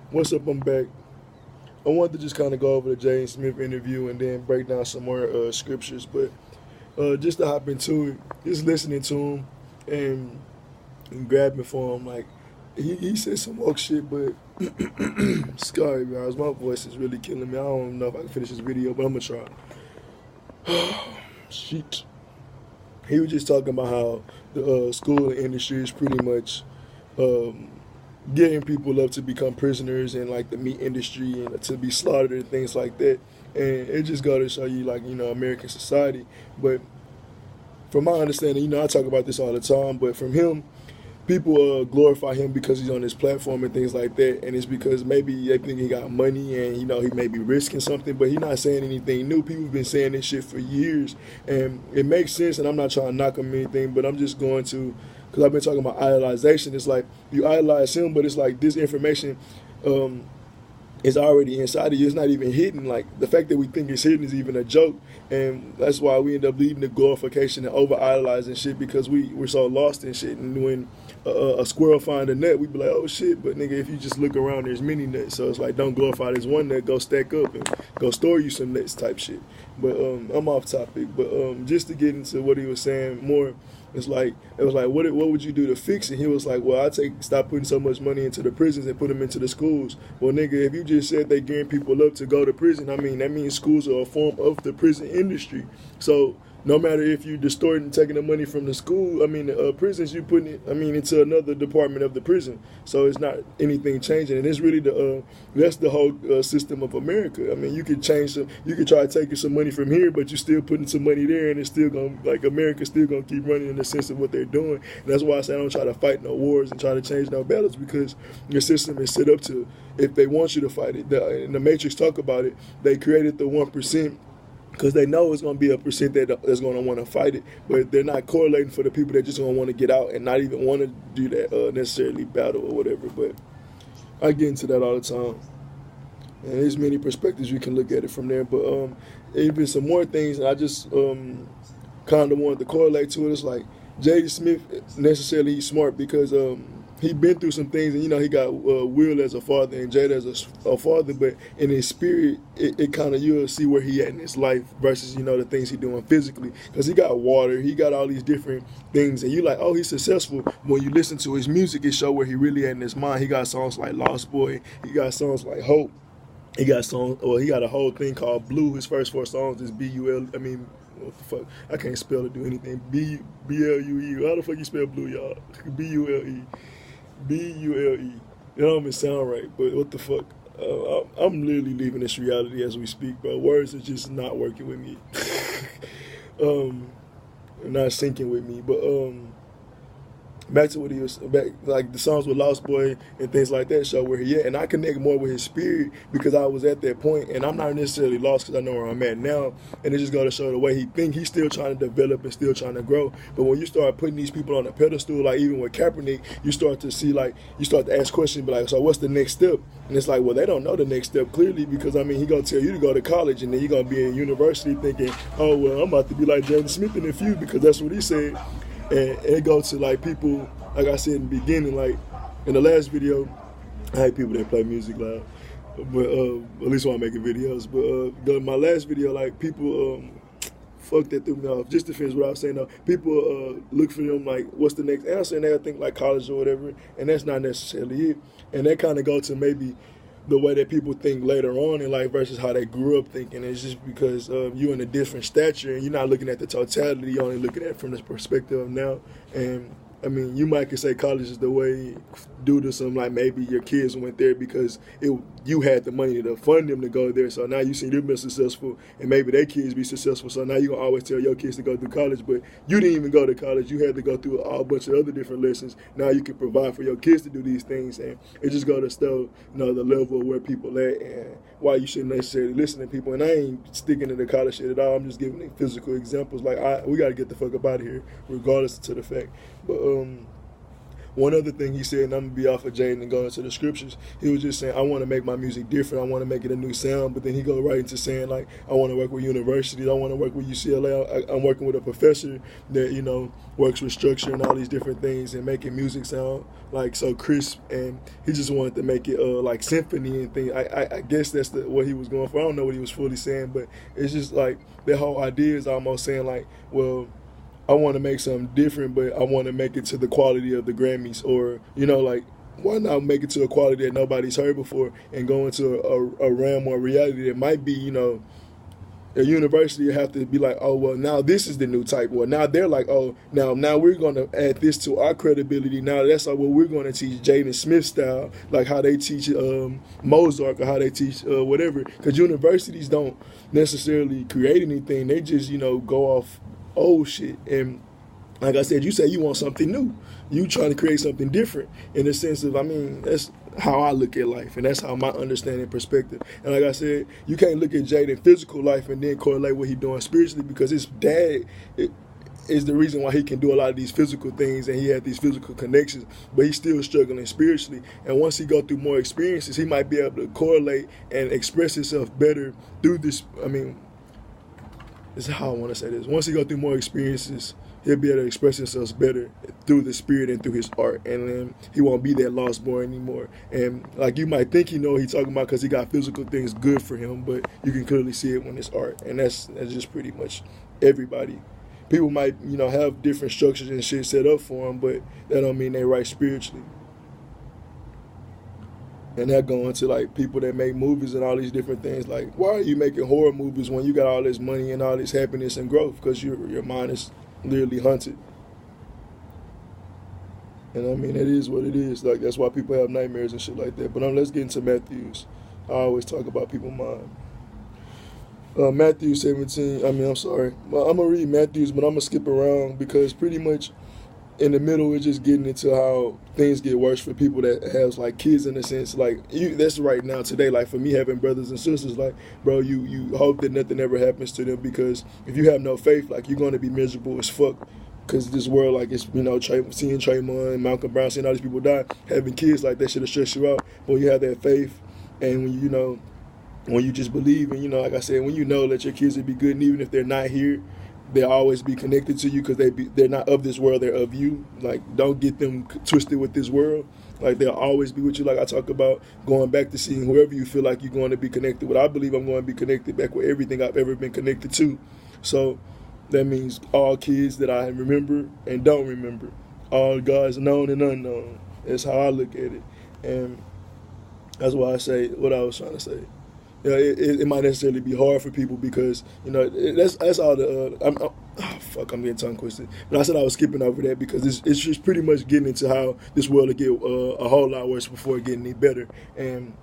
What's up? I'm back. I wanted to just kind of go over the Jaden Smith interview and then break down some more scriptures, but just to hop into it, just listening to him and grabbing for him, like he said some woke shit, but sorry guys, my voice is really killing me. I don't know if I can finish this video, but I'm gonna try. Shit. He was just talking about how the school industry is pretty much um, getting people up to become prisoners in like the meat industry and to be slaughtered and things like that. And it just got to show you like, American society. But from my understanding, I talk about this all the time, but from him, people glorify him because he's on his platform and things like that, and it's because maybe they think he got money and he may be risking something, but he's not saying anything new. People have been saying this shit for years, and it makes sense. And I'm not trying to knock him or anything, but I'm just going to, because I've been talking about idolization. It's like you idolize him, but it's like this information is already inside of you. It's not even hidden. Like the fact that we think it's hidden is even a joke, and that's why we end up leading to glorification and over idolizing shit because we're so lost in shit. And when a squirrel find a nut, we be like, oh shit. But nigga, if you just look around, there's many nuts. So it's like, don't glorify this one nut. Go stack up and go store you some nuts type shit. But I'm off topic. But just to get into what he was saying more. It was like, what would you do to fix it? He was like, well, stop putting so much money into the prisons and put them into the schools. Well, nigga, if you just said they gearing people up to go to prison, I mean, that means schools are a form of the prison industry. So no matter if you distorting and taking the money from the school, prisons, you putting it, into another department of the prison. So it's not anything changing, and it's really that's the whole system of America. I mean, you could you could try taking some money from here, but you're still putting some money there, and it's still gonna America's still gonna keep running in the sense of what they're doing. And that's why I say I don't try to fight no wars and try to change no battles because your system is set up to, if they want you to fight it. In the Matrix talk about it. They created the 1%. Because they know it's going to be a percent that's going to want to fight it, but they're not correlating for the people that just going to want to get out and not even want to do that necessarily battle or whatever. But I get into that all the time, and there's many perspectives you can look at it from there. But even some more things, I just kind of wanted to correlate to it. It's like Jaden Smith necessarily he's smart because he been through some things, and he got Will as a father and Jada as a father, but in his spirit, it kind of you'll see where he at in his life versus the things he doing physically, because he got water, he got all these different things, and you like, oh, he's successful. When you listen to his music, it show where he really at in his mind. He got songs like Lost Boy, he got songs like Hope, he got a whole thing called Blue. His first 4 songs is B-U-L. What the fuck? I can't spell or do anything. B-L-U-E. How the fuck you spell blue, y'all? B-U-L-E. B-U-L-E. It don't even sound right, but what the fuck? I'm literally leaving this reality as we speak, bro. Words are just not working with me. Not syncing with me. But back to what he was back, like the songs with Lost Boy and things like that show where he at, and I connect more with his spirit because I was at that point, and I'm not necessarily lost because I know where I'm at now, and it just got to show the way he think. He's still trying to develop and still trying to grow, but when you start putting these people on a pedestal, like even with Kaepernick, you start to see, like, you start to ask questions, but like, so what's the next step? And it's like, well, they don't know the next step clearly because he gonna tell you to go to college, and then you gonna be in university thinking, oh well, I'm about to be like Jaden Smith in a few because that's what he said. And it goes to like people, like I said in the beginning, like in the last video, I hate people that play music loud, but at least when I'm making videos. But my last video, like people, fuck that threw me off. Just to finish what I was saying, though, people look for them like, what's the next answer? And they think like college or whatever, and that's not necessarily it. And that kind of go to maybe the way that people think later on in life versus how they grew up thinking. It's just because you're in a different stature and you're not looking at the totality, you're only looking at it from the perspective of now. And you might could say college is the way due to some, like maybe your kids went there because you had the money to fund them to go there. So now you see them be successful and maybe their kids be successful. So now you're going to always tell your kids to go through college, but you didn't even go to college. You had to go through a whole bunch of other different lessons. Now you can provide for your kids to do these things, and it just go to show, the level of where people at and why you shouldn't necessarily listen to people. And I ain't sticking to the college shit at all. I'm just giving physical examples. Like, we got to get the fuck up out of here, regardless to the fact. But one other thing he said, and I'm gonna be off of Jaden and go into the scriptures. He was just saying, I want to make my music different. I want to make it a new sound. But then he go right into saying, like, I want to work with universities. I want to work with UCLA. I'm working with a professor that, you know, works with structure and all these different things and making music sound like so crisp. And he just wanted to make it like symphony and things. I guess that's what he was going for. I don't know what he was fully saying, but it's just like the whole idea is almost saying like, well, I want to make something different, but I want to make it to the quality of the Grammys, or, you know, like, why not make it to a quality that nobody's heard before and go into a realm or reality that might be, you know, a university have to be like, oh, well, now this is the new type. Well, now they're like, oh, now we're going to add this to our credibility. Now that's like what we're going to teach Jaden Smith style, like how they teach Mozart or how they teach whatever. Because universities don't necessarily create anything. They just, you know, go off old shit. And like I said, you say you want something new. You trying to create something different in the sense of, I mean, that's how I look at life, and that's how my understanding and perspective. And like I said, you can't look at Jaden's physical life and then correlate what he's doing spiritually, because his dad is the reason why he can do a lot of these physical things and he had these physical connections, but he's still struggling spiritually. And once he go through more experiences, he might be able to correlate and express himself better through this. I mean, this is how I want to say this. Once he go through more experiences, he'll be able to express himself better through the spirit and through his art, and then he won't be that lost boy anymore. And like, you might think you know what he's talking about because he got physical things good for him, but you can clearly see it when it's art, and that's just pretty much everybody. People might, you know, have different structures and shit set up for them, but that don't mean they right spiritually. And that going to like people that make movies and all these different things. Like, why are you making horror movies when you got all this money and all this happiness and growth? Because your mind is literally hunted. And I mean, it is what it is. Like, that's why people have nightmares and shit like that. But let's get into Matthews. I always talk about people's mind. Matthew 17, I'm going to read Matthews, but I'm going to skip around because pretty much in the middle, we're just getting into how things get worse for people that has like kids, in a sense. Like, that's right now today. Like, for me, having brothers and sisters, like, bro, you hope that nothing ever happens to them, because if you have no faith, like, you're going to be miserable as fuck. Because this world, like, it's, you know, seeing Trayvon, Malcolm Brown, seeing all these people die, having kids like that should have stressed you out. But when you have that faith, and when you know, when you just believe, and, you know, like I said, when you know that your kids will be good, and even if they're not here, they'll always be connected to you, because they're not of this world, they're of you. Like, don't get them twisted with this world. Like, they'll always be with you. Like I talk about going back to seeing whoever you feel like you're going to be connected with. I believe I'm going to be connected back with everything I've ever been connected to. So that means all kids that I remember and don't remember, all gods known and unknown. That's how I look at it. And that's why I say what I was trying to say. You know, it might necessarily be hard for people because, you know, that's all the I'm getting tongue twisted. But I said I was skipping over that because it's just pretty much getting into how this world will get a whole lot worse before it getting any better. And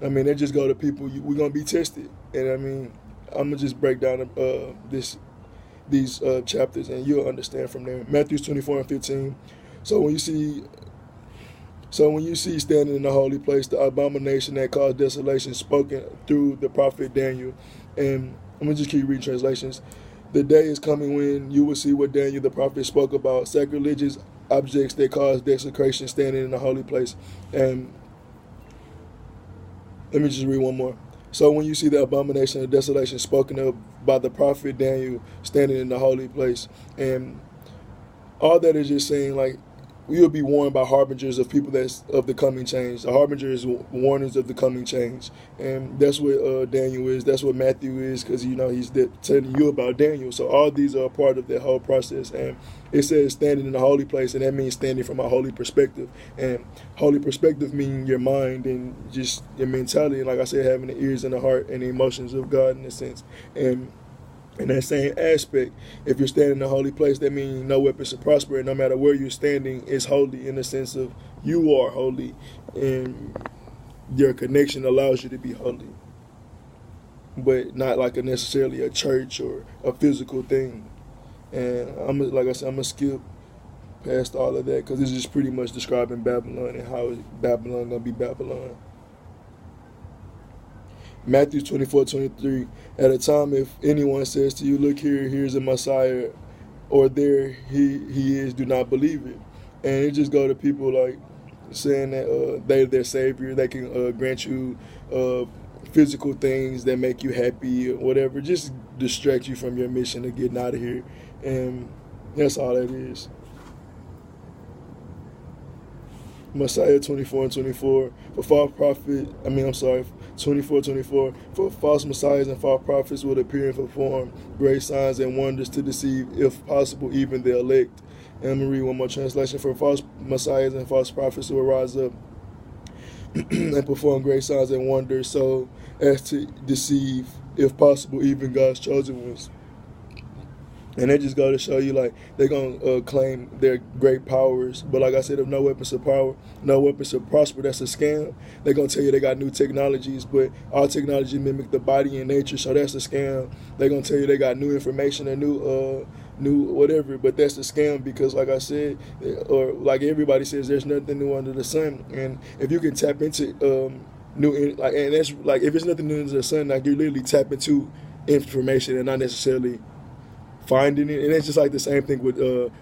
I mean, they just go to people. We're gonna be tested, and I mean, I'm gonna just break down these chapters, and you'll understand from there. Matthew 24:15. So when you see standing in the holy place the abomination that caused desolation spoken through the prophet Daniel, and I'm going to just keep reading translations. The day is coming when you will see what Daniel the prophet spoke about, sacrilegious objects that cause desecration standing in the holy place. And let me just read one more. So when you see the abomination of desolation spoken of by the prophet Daniel standing in the holy place, and all that is just saying, like, we will be warned by harbingers of people that's of the coming change. The harbinger is warnings of the coming change. And that's what Daniel is. That's what Matthew is, because, you know, he's telling you about Daniel. So all these are a part of that whole process. And it says standing in the holy place, and that means standing from a holy perspective. And holy perspective means your mind and just your mentality. And like I said, having the ears and the heart and the emotions of God, in a sense. And in that same aspect, if you're standing in a holy place, that means no weapon should prosper, and no matter where you're standing is holy, in the sense of you are holy, and your connection allows you to be holy, but not like necessarily a church or a physical thing. And like I said, I'm gonna skip past all of that because it's just pretty much describing Babylon and how Babylon gonna be Babylon. Matthew 24:23. At a time, if anyone says to you, look here, here's a Messiah, or there he is, do not believe it. And it just go to people like saying that they're their savior. They can grant you physical things that make you happy or whatever. Just distract you from your mission of getting out of here. And that's all that is. Messiah 24:24 for false prophet. 24:24 for false messiahs and false prophets will appear and perform great signs and wonders to deceive, if possible, even the elect. And I'm gonna read one more translation. For false messiahs and false prophets will rise up and perform great signs and wonders, so as to deceive, if possible, even God's chosen ones. And they just go to show you, like, they're going to claim their great powers. But like I said, if no weapons of power, no weapons of prosper, that's a scam. They're going to tell you they got new technologies, but all technology mimic the body and nature, so that's a scam. They're going to tell you they got new information and new whatever, but that's a scam because, like I said, or like everybody says, there's nothing new under the sun. And if you can tap into and that's like, if it's nothing new under the sun, like, you literally tap into information and not necessarily finding it. And it's just like the same thing with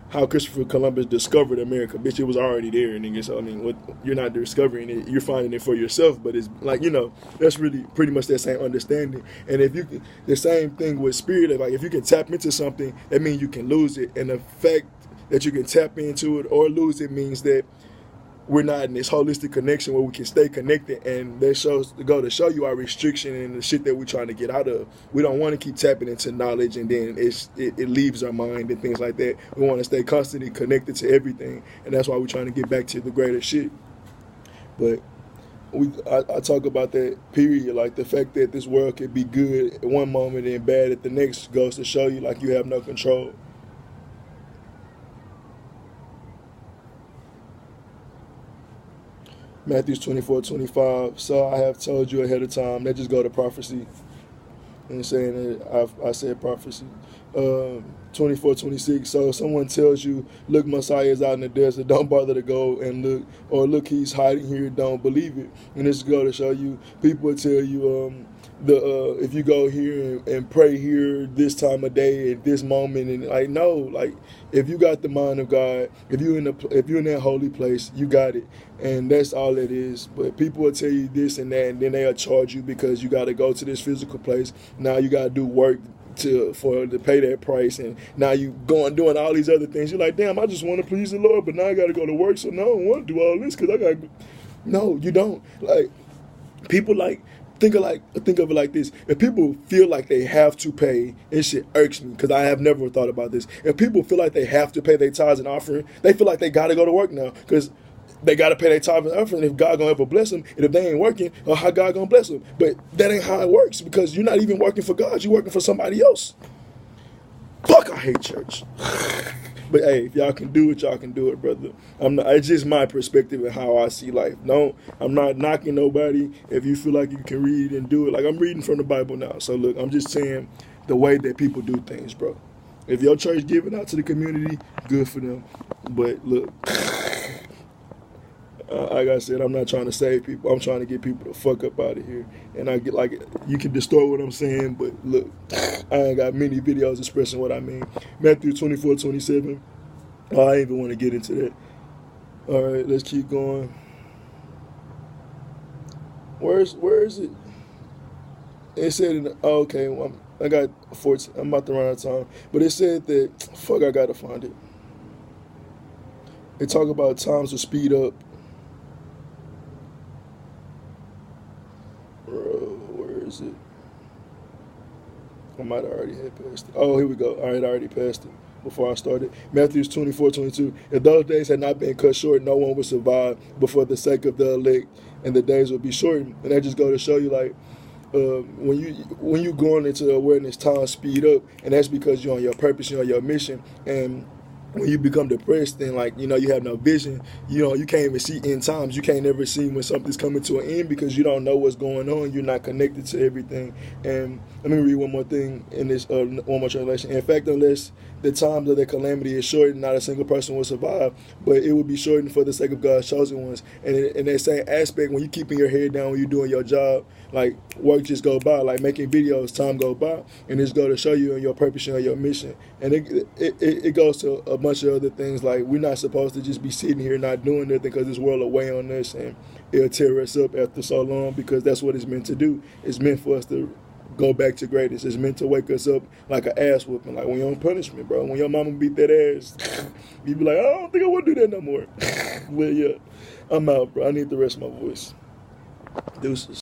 how Christopher Columbus discovered America. Bitch, it was already there, nigga. So, I mean, you're not discovering it, you're finding it for yourself. But it's like, that's really pretty much that same understanding. And if you can, the same thing with spirit, like, if you can tap into something, that means you can lose it. And the fact that you can tap into it or lose it means that we're not in this holistic connection where we can stay connected, and that shows to go to show you our restriction and the shit that we're trying to get out of. We don't want to keep tapping into knowledge and then it leaves our mind and things like that. We want to stay constantly connected to everything, and that's why we're trying to get back to the greater shit. But I talk about that period, like the fact that this world could be good at one moment and bad at the next goes to show you, like, you have no control. Matthew 24:25. So I have told you ahead of time. That just go to prophecy. And saying that I said prophecy. 24:26. So if someone tells you, look, Messiah is out in the desert, don't bother to go and look. Or look, he's hiding here, don't believe it. And this go to show you, people will tell you if you go here and pray here this time of day at this moment, and like, no, like, if you got the mind of God, if you're in that holy place, you got it. And that's all it is. But people will tell you this and that, and then they'll charge you because you got to go to this physical place. Now you got to do work to pay that price, and now you doing all these other things. You're like, damn, I just want to please the Lord, but now I got to go to work, so now I don't want to do all this because I got. No, you don't. Like, people like. Think of it like this. If people feel like they have to pay, and shit irks me because I have never thought about this. If people feel like they have to pay their tithes and offering, they feel like they got to go to work now because they got to pay their tithes and offering. If God gonna ever bless them, and if they ain't working, how God gonna bless them? But that ain't how it works, because you're not even working for God. You're working for somebody else. Fuck, I hate church. But hey, if y'all can do it, y'all can do it, brother. It's just my perspective and how I see life. No, I'm not knocking nobody. If you feel like you can read and do it, like, I'm reading from the Bible now. So look, I'm just saying the way that people do things, bro. If your church giving out to the community, good for them. But look, like I said, I'm not trying to save people. I'm trying to get people the fuck up out of here. And I get, like, you can distort what I'm saying, but look, I ain't got many videos expressing what I mean. Matthew 24:27. I ain't even want to get into that. All right, let's keep going. Where is it? It said, okay, well, I got 14. I'm about to run out of time. But it said that, fuck, I got to find it. They talk about times to speed up. Where is it? I might have already had passed it. Oh, here we go. All right, I already passed it before I started. Matthew 24:22. If those days had not been cut short, no one would survive, but for the sake of the elect, and the days will be shortened. And that just go to show you, like, when you going into awareness, time speed up, and that's because you're on your purpose, you're on your mission. And when you become depressed and, like, you have no vision, you can't even see end times. You can't ever see when something's coming to an end because you don't know what's going on. You're not connected to everything. And let me read one more thing in this, one more translation. In fact, unless the times of their calamity is shortened, not a single person will survive, but it will be shortened for the sake of God's chosen ones. And in that same aspect, when you're keeping your head down, when you're doing your job, like, work just go by, like making videos, time go by, and it's going to show you on your purpose and your mission. And it goes to a bunch bunch of other things. Like, we're not supposed to just be sitting here not doing nothing because this world will weigh on us and it'll tear us up after so long, because that's what it's meant to do. It's meant for us to go back to greatness. It's meant to wake us up like an ass whooping. Like when you're on punishment, bro. When your mama beat that ass, you be like, I don't think I want to do that no more. Well, yeah, I'm out, bro. I need the rest of my voice. Deuces.